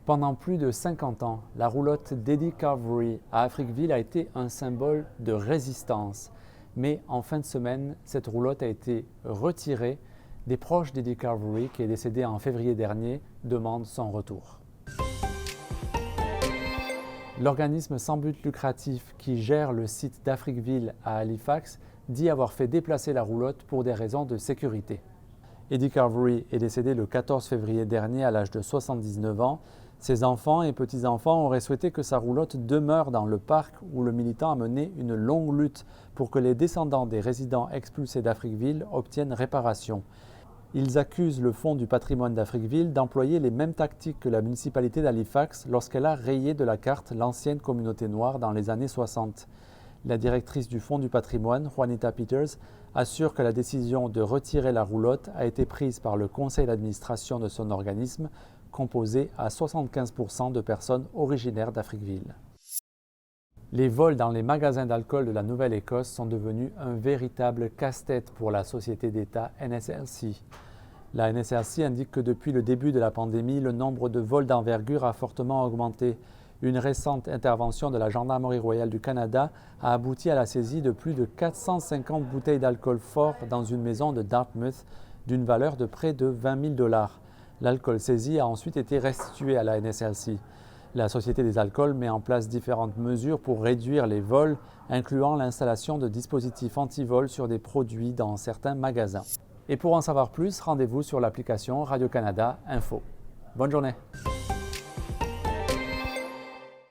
Pendant plus de 50 ans, la roulotte d'Eddie Carvery à Africville a été un symbole de résistance. Mais en fin de semaine, cette roulotte a été retirée. Des proches d'Eddie Carvery, qui est décédé en février dernier, demandent son retour. L'organisme sans but lucratif qui gère le site d'Africville à Halifax dit avoir fait déplacer la roulotte pour des raisons de sécurité. Eddie Carvery est décédé le 14 février dernier à l'âge de 79 ans. Ses enfants et petits-enfants auraient souhaité que sa roulotte demeure dans le parc où le militant a mené une longue lutte pour que les descendants des résidents expulsés d'Africville obtiennent réparation. Ils accusent le Fonds du patrimoine d'Africville d'employer les mêmes tactiques que la municipalité d'Halifax lorsqu'elle a rayé de la carte l'ancienne communauté noire dans les années 60. La directrice du Fonds du patrimoine, Juanita Peters, assure que la décision de retirer la roulotte a été prise par le conseil d'administration de son organisme, composé à 75% de personnes originaires d'Africville. Les vols dans les magasins d'alcool de la Nouvelle-Écosse sont devenus un véritable casse-tête pour la société d'État NSLC. La NSLC indique que depuis le début de la pandémie, le nombre de vols d'envergure a fortement augmenté. Une récente intervention de la Gendarmerie royale du Canada a abouti à la saisie de plus de 450 bouteilles d'alcool fort dans une maison de Dartmouth d'une valeur de près de 20 000 $. L'alcool saisi a ensuite été restitué à la NSLC. La Société des alcools met en place différentes mesures pour réduire les vols, incluant l'installation de dispositifs anti-vol sur des produits dans certains magasins. Et pour en savoir plus, rendez-vous sur l'application Radio-Canada Info. Bonne journée!